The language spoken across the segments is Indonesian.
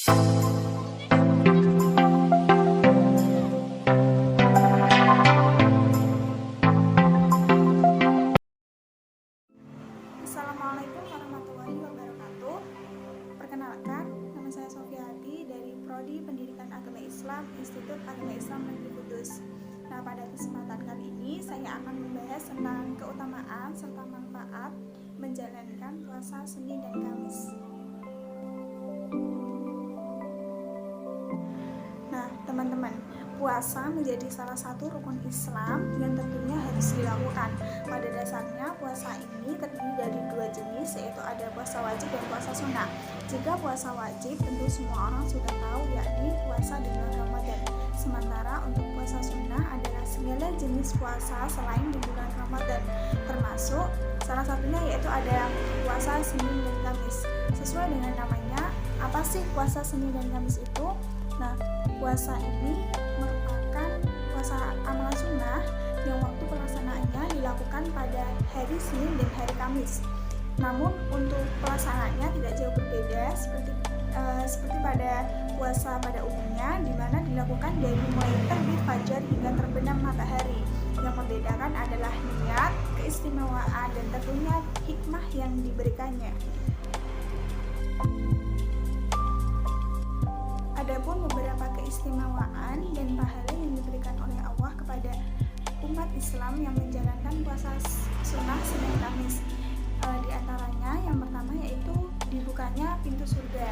Assalamualaikum warahmatullahi wabarakatuh. Perkenalkan, nama saya Sofiati dari Prodi Pendidikan Agama Islam, Institut Agama Islam Negeri Kudus. Nah, pada kesempatan kali ini saya akan membahas tentang keutamaan serta manfaat menjalankan puasa Senin dan Kamis. Nah, teman-teman, puasa menjadi salah satu rukun Islam yang tentunya harus dilakukan. Pada dasarnya, puasa ini terdiri dari dua jenis, yaitu ada puasa wajib dan puasa sunnah. Jika puasa wajib, tentu semua orang sudah tahu, yakni puasa di bulan Ramadan. Sementara untuk puasa sunnah adalah segala jenis puasa selain di bulan Ramadan, termasuk salah satunya yaitu ada puasa Senin dan Kamis. Sesuai dengan namanya, apa sih puasa Senin dan Kamis itu? Nah, puasa ini merupakan puasa amalan sunnah yang waktu pelaksanaannya dilakukan pada hari Senin dan hari Kamis. Namun untuk pelaksanaannya tidak jauh berbeda seperti pada puasa pada umumnya, di mana dilakukan dari mulai terbit fajar hingga terbenam matahari. Yang membedakan adalah niat, keistimewaan, dan tentunya hikmah yang diberikannya. Adapun beberapa keistimewaan dan pahala yang diberikan oleh Allah kepada umat Islam yang menjalankan puasa sunnah Senin Kamis. Di antaranya yang pertama yaitu dibukanya pintu surga.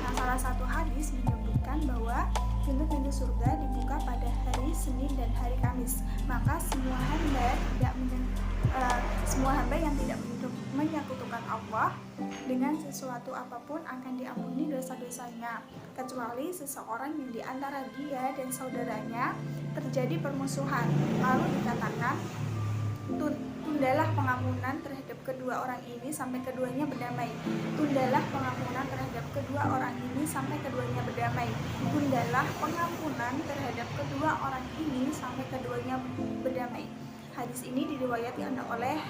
Nah, salah satu hadis menyebutkan bahwa pintu-pintu surga dibuka pada hari Senin dan hari Kamis. Maka semua hamba yang tidak menyekutukan Allah dengan sesuatu apapun akan diampuni dosa-dosanya, kecuali seseorang yang di antara dia dan saudaranya terjadi permusuhan. Lalu dikatakan, tundalah pengampunan terhadap kedua orang ini sampai keduanya berdamai. Tundalah pengampunan terhadap kedua orang ini sampai keduanya berdamai. Tundalah pengampunan terhadap kedua orang ini sampai keduanya berdamai. Hadis ini diriwayatkan oleh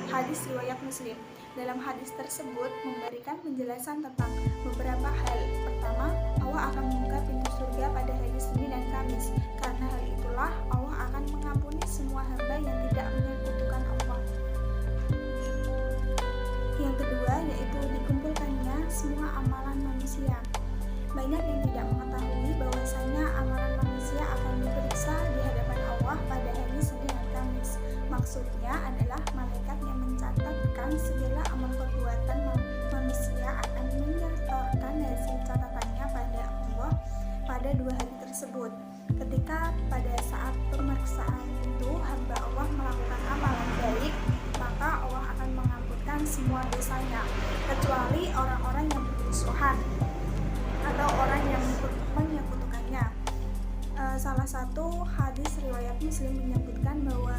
hadis riwayat Muslim. Dalam hadis tersebut memberikan penjelasan tentang beberapa hal. Pertama, Allah akan membuka pintu surga pada hari Senin dan Kamis. Karena hal itulah Allah akan mengampuni semua hamba yang tidak menyekutukan Allah. Yang kedua yaitu dikumpulkannya semua amalan manusia. Banyak yang tidak mengetahui bahwasanya amalan manusia akan diperiksa di hadapan Allah pada hari Senin dan Kamis. Maksudnya adalah malaikat yang mencatatkan segala amal perbuatan manusia akan menyetorkan hasil catatannya pada Allah pada dua hari tersebut. Ketika pada saat pemeriksaan itu hamba Allah melakukan amalan baik, maka Allah akan mengampunkan semua dosanya, kecuali orang-orang yang bermusuhan atau orang yang menyekutukannya. Salah satu hadis riwayat Muslim menyebutkan bahwa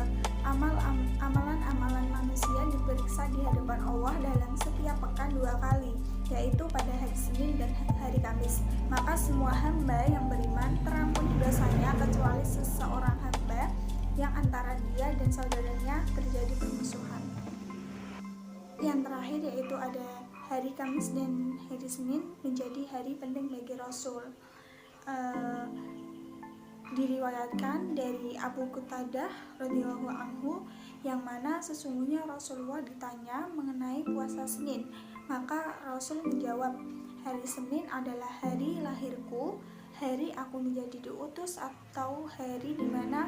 amalan-amalan manusia diperiksa di hadapan Allah dalam setiap pekan dua kali, yaitu pada hari Senin dan hari Kamis. Maka semua hamba yang beriman terampuni dosanya, kecuali seseorang hamba yang antara dia dan saudaranya terjadi permusuhan. Yang terakhir yaitu ada hari Kamis dan hari Senin menjadi hari penting bagi Rasul. Diriwayatkan dari Abu Qatadah radhiyallahu anhu, yang mana sesungguhnya Rasulullah ditanya mengenai puasa Senin, maka Rasul menjawab, hari Senin adalah hari lahirku, hari aku menjadi diutus, atau hari di mana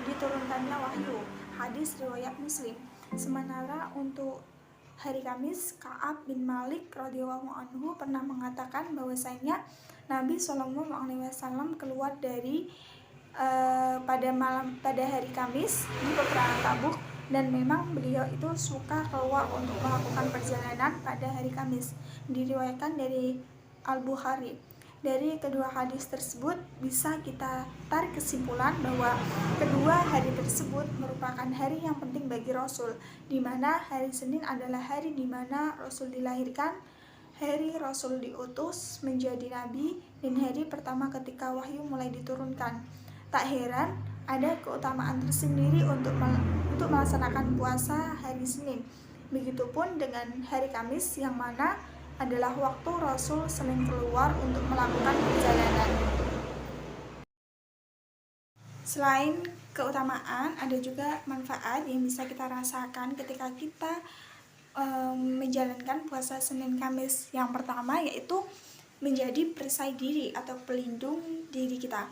diturunkannya wahyu. Hadis riwayat Muslim. Sementara untuk hari Kamis, Ka'ab bin Malik radhiyallahu anhu pernah mengatakan bahwasanya Nabi SAW keluar dari pada hari Kamis di peperangan Tabuk, dan memang beliau itu suka keluar untuk melakukan perjalanan pada hari Kamis. Diriwayatkan dari Al-Bukhari. Dari kedua hadis tersebut bisa kita tarik kesimpulan bahwa kedua hari tersebut merupakan hari yang penting bagi Rasul, di mana hari Senin adalah hari di mana Rasul dilahirkan, hari Rasul diutus menjadi nabi, dan hari pertama ketika wahyu mulai diturunkan. Tak heran ada keutamaan tersendiri untuk melaksanakan puasa hari Senin. Begitupun dengan hari Kamis, yang mana adalah waktu Rasul sering keluar untuk melakukan perjalanan. Selain keutamaan, ada juga manfaat yang bisa kita rasakan ketika kita menjalankan puasa Senin Kamis. Yang pertama yaitu menjadi perisai diri atau pelindung diri kita.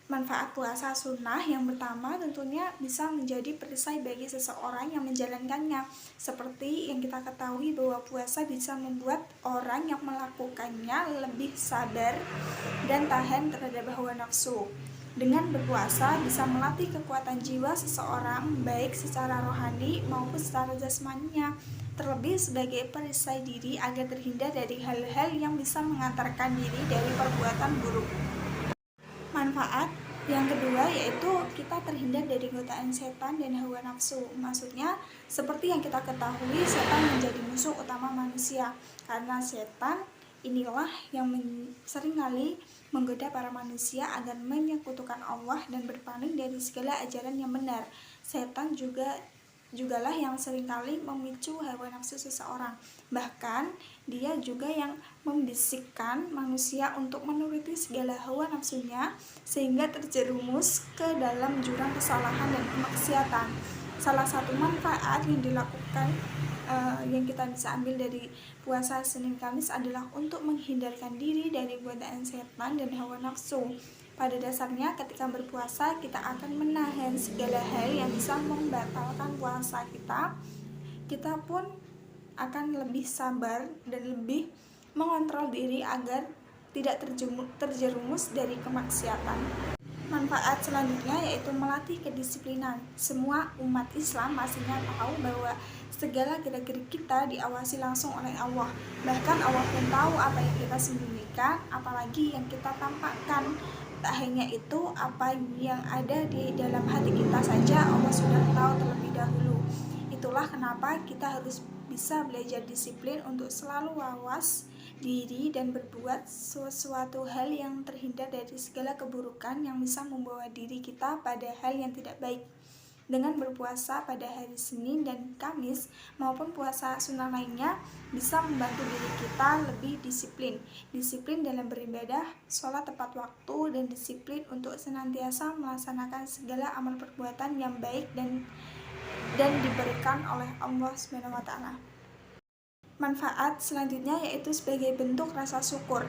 Manfaat puasa sunnah yang pertama tentunya bisa menjadi perisai bagi seseorang yang menjalankannya. Seperti yang kita ketahui bahwa puasa bisa membuat orang yang melakukannya lebih sabar dan tahan terhadap hawa nafsu. Dengan berpuasa bisa melatih kekuatan jiwa seseorang baik secara rohani maupun secara jasmaninya, terlebih sebagai perisai diri agar terhindar dari hal-hal yang bisa mengantarkan diri dari perbuatan buruk. Manfaat yang kedua yaitu kita terhindar dari godaan setan dan hawa nafsu. Maksudnya seperti yang kita ketahui, setan menjadi musuh utama manusia karena setan inilah yang seringkali menggoda para manusia agar menyekutukan Allah dan berpaling dari segala ajaran yang benar. Setan jugalah yang seringkali memicu hawa nafsu seseorang. Bahkan dia juga yang membisikkan manusia untuk menuruti segala hawa nafsunya sehingga terjerumus ke dalam jurang kesalahan dan kemaksiatan. Salah satu manfaat yang dilakukan yang kita bisa ambil dari puasa Senin Kamis adalah untuk menghindarkan diri dari godaan setan dan hawa nafsu. Pada dasarnya ketika berpuasa kita akan menahan segala hal yang bisa membatalkan puasa kita. Kita pun akan lebih sabar dan lebih mengontrol diri agar tidak terjerumus dari kemaksiatan. Manfaat selanjutnya yaitu melatih kedisiplinan. Semua umat Islam pastinya tahu bahwa segala gerak-gerik kita diawasi langsung oleh Allah. Bahkan Allah pun tahu apa yang kita sembunyikan, apalagi yang kita tampakkan. Tak hanya itu, apa yang ada di dalam hati kita saja Allah sudah tahu terlebih dahulu. Itulah kenapa kita harus bisa belajar disiplin untuk selalu awas diri dan berbuat sesuatu hal yang terhindar dari segala keburukan yang bisa membawa diri kita pada hal yang tidak baik. Dengan berpuasa pada hari Senin dan Kamis maupun puasa sunnah lainnya bisa membantu diri kita lebih disiplin. Disiplin dalam beribadah, sholat tepat waktu, dan disiplin untuk senantiasa melaksanakan segala amal perbuatan yang baik dan diberikan oleh Allah SWT. Manfaat selanjutnya yaitu sebagai bentuk rasa syukur.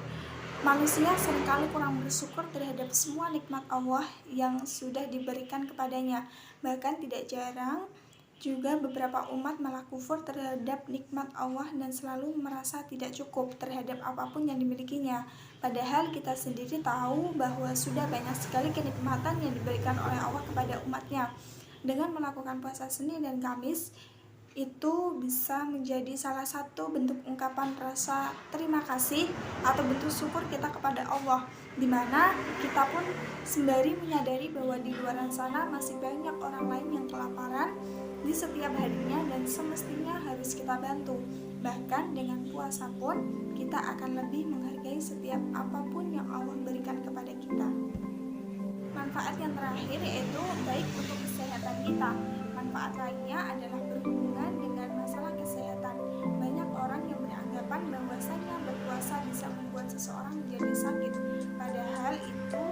Manusia seringkali kurang bersyukur terhadap semua nikmat Allah yang sudah diberikan kepadanya. Bahkan tidak jarang juga beberapa umat malah kufur terhadap nikmat Allah dan selalu merasa tidak cukup terhadap apapun yang dimilikinya. Padahal kita sendiri tahu bahwa sudah banyak sekali kenikmatan yang diberikan oleh Allah kepada umatnya. Dengan melakukan puasa Senin dan Kamis, itu bisa menjadi salah satu bentuk ungkapan rasa terima kasih atau bentuk syukur kita kepada Allah, dimana kita pun sembari menyadari bahwa di luar sana masih banyak orang lain yang kelaparan di setiap harinya dan semestinya harus kita bantu. Bahkan dengan puasa pun kita akan lebih menghargai setiap apapun yang Allah berikan kepada kita. Manfaat yang terakhir yaitu baik untuk kesehatan kita. Manfaat lainnya adalah berhubungan dengan masalah kesehatan. Banyak orang yang beranggapan bahwasanya berpuasa bisa membuat seseorang menjadi sakit. Padahal itu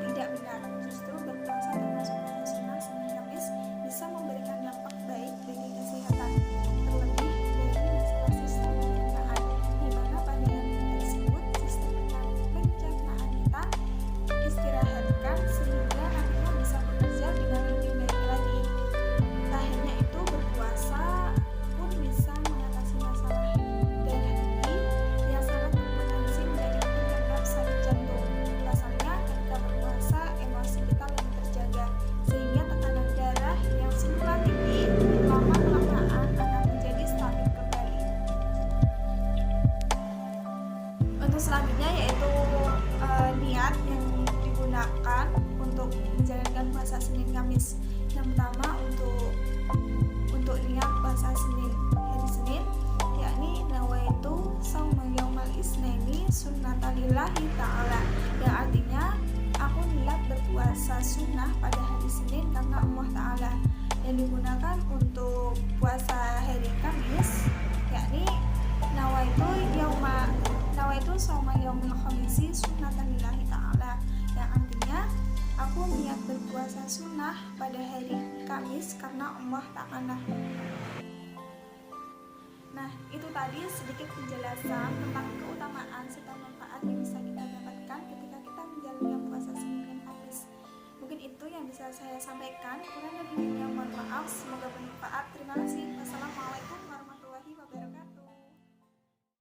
tidak benar. Justru berpuasa termasuk sunnah Senin Kamis bisa memberikan dampak baik bagi kesehatan. Terlebih dari masalah sistem pencernaan, di mana pada hari tersebut sistem pencernaan kita istirahatkan sehingga nantinya bisa bekerja dengan lebih baik lagi. Tak hanya itu, berpuasa pun bisa mengatasi masalah darah tinggi yang sangat berpotensi menjadi penyebab sakit jantung. Pasalnya, ketika berpuasa, emosi kita lebih terjaga, sehingga tekanan darah yang semula tinggi lama-kelamaan akan menjadi stabil kembali. Untuk selanjutnya yaitu niat yang digunakan untuk menjalankan puasa Senin Kamis. Yang pertama untuk niat puasa Senin hari Senin, yakni nawaitu shauma yaumal isnaini sunnatalillahi ta'ala, yang artinya aku niat berpuasa sunnah pada hari Senin karena Allah Ta'ala. Yang digunakan untuk puasa hari Kamis, yakni nawaitu yauma nawaitu soma yaumil khamisi sunnatan lillahi ta'ala, yang artinya aku niat berpuasa sunnah pada hari Kamis karena Allah Ta'ala. Nah, itu tadi sedikit penjelasan tentang keutamaan serta manfaat yang bisa kita dapatkan ketika kita menjalani puasa Senin dan Kamis. Mungkin itu yang bisa saya sampaikan. Kurang lebihnya mohon maaf. Semoga bermanfaat. Terima kasih. Wassalamualaikum warahmatullahi wabarakatuh.